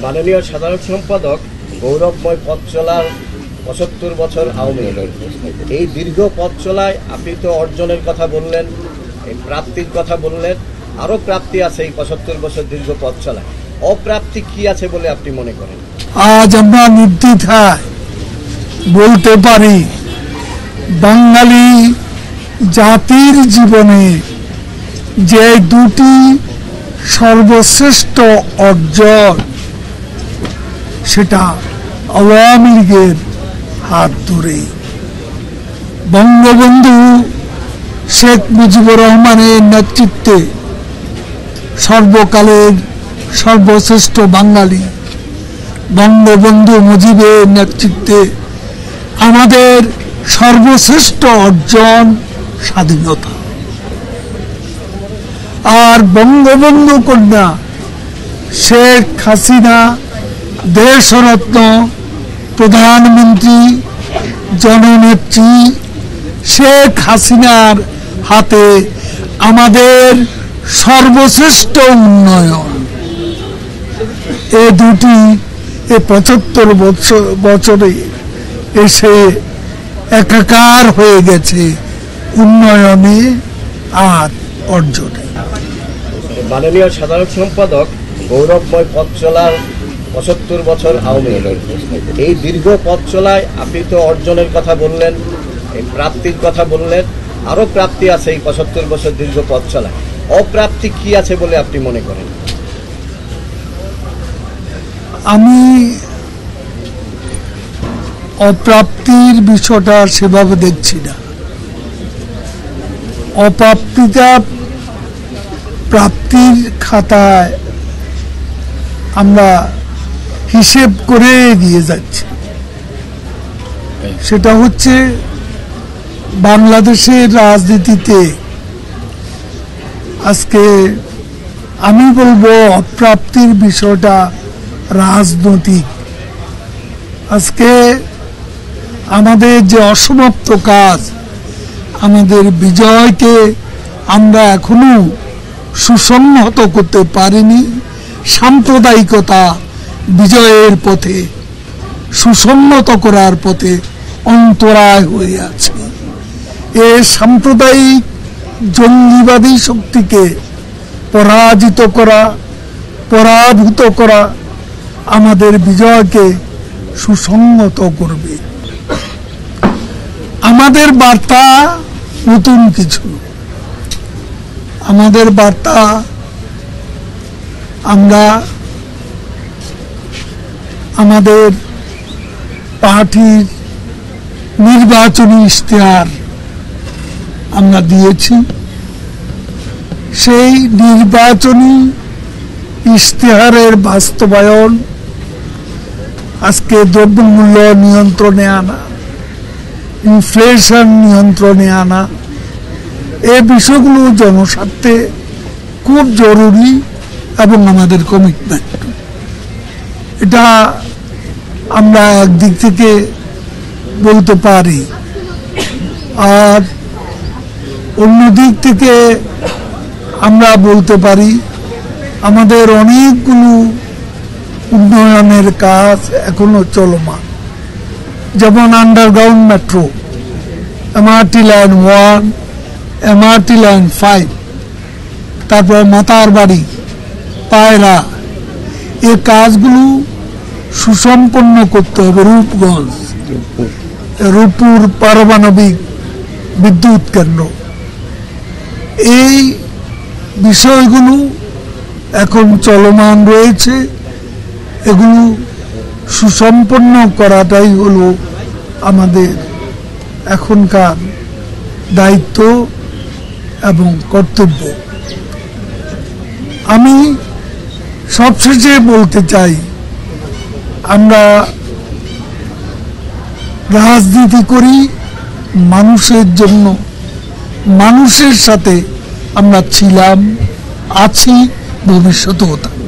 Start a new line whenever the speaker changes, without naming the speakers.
মাননীয় সাধারণ সম্পাদক গৌরবময় পথ চলার ৭৫ বছর আওয়ামী লীগ, এই দীর্ঘ পথ চলায় আপনি তো অর্জনের কথা বললেন, এই প্রাপ্তির কথা বললেন, আরো প্রাপ্তি আছে এই ৭৫ বছর দীর্ঘ পথ চলায়। অপ্রাপ্তি কি আছে বলে আপনি মনে করেন?
আজ আমরা নির্দ্বিধায় বলতে পারি বাঙালি জাতির জীবনে যে দুটি সর্বশ্রেষ্ঠ অর্জন, সেটা আওয়ামী লীগের হাত ধরে বঙ্গবন্ধু শেখ মুজিবুর রহমানের নেতৃত্বে সর্বকালের সর্বশ্রেষ্ঠ বাঙালি বঙ্গবন্ধু মুজিবের নেতৃত্বে আমাদের সর্বশ্রেষ্ঠ অর্জন স্বাধীনতা। আর বঙ্গবন্ধু কন্যা শেখ হাসিনা দেশরত্ন প্রধানমন্ত্রী জননেত্রী শেখ হাসিনার হাতে আমাদের সর্বশ্রেষ্ঠ উন্নয়ন, এ দুটি ৭৫ বছরে এসে একাকার হয়ে গেছে উন্নয়নে আর অর্জনে।
মাননীয় সাধারণ সম্পাদক গৌরবময় পথ চলার ৭৫ বছর আওয়ামী লীগ, এই দীর্ঘ পথ চলায় আপনি তো অর্জনের কথা বললেন, এই প্রাপ্তির কথা বললেন, আরো প্রাপ্তি আছে এই ৭৫ বছর দীর্ঘ পথ চলায়। অপ্রাপ্তি কি আছে বলে আপনি মনে করেন?
আমি অপ্রাপ্তির বিষয়টা সেভাবে দেখছি না। অপ্রাপ্তিটা প্রাপ্তির খাতায় আমরা হিসেব করে এগিয়ে যাচ্ছি। সেটা হচ্ছে বাংলাদেশের রাজনীতিতে আজকে আমি বলবো অপ্রাপ্তির বিষয়টা রাজনৈতিক। আজকে আমাদের যে অসমাপ্ত কাজ, আমাদের বিজয়কে আমরা এখনো সুসংহত করতে পারিনি। সাম্প্রদায়িকতা বিজয়ের পথে সুসংহত করার পথে অন্তরায় হয়ে আছে। এ সাম্প্রদায়িক জঙ্গিবাদী শক্তিকে পরাজিত করা, পরাভূত করা আমাদের বিজয়কে সুসংহত করবে। আমাদের বার্তা নতুন কিছু, আমাদের বার্তা আমরা আমাদের পার্টির নির্বাচনী ইশতেহার আমরা দিয়েছি। সেই নির্বাচনী ইশতেহারের বাস্তবায়ন, আজকে দ্রব্যমূল্য নিয়ন্ত্রণে আনা, ইনফ্লেশন নিয়ন্ত্রণে আনা, এই বিষয়গুলো জনস্বার্থে খুব জরুরি এবং আমাদের কমিটমেন্ট। এটা আমরা একদিক থেকে বলতে পারি, আর অন্য দিক থেকে আমরা বলতে পারি আমাদের অনেকগুলো উন্নয়নের কাজ এখনো চলমান। যেমন underground metro, MRT line 1, MRT line 5, তারপর মাতার বাড়ি, পায়রা, এই কাজগুলো সুসম্পন্ন করতে হবে। রূপগঞ্জ, রূপপুর পারমাণবিক বিদ্যুৎ কেন্দ্র, এই বিষয়গুলো এখন চলমান রয়েছে। এগুলো সুসম্পন্ন করাটাই হলো আমাদের এখনকার দায়িত্ব এবং কর্তব্য। আমি সবশেষে বলতে চাই, আমরা রাজনীতি করি মানুষের জন্য, মানুষের সাথে আমরা ছিলাম, আছি, ভবিষ্যতেও থাকব।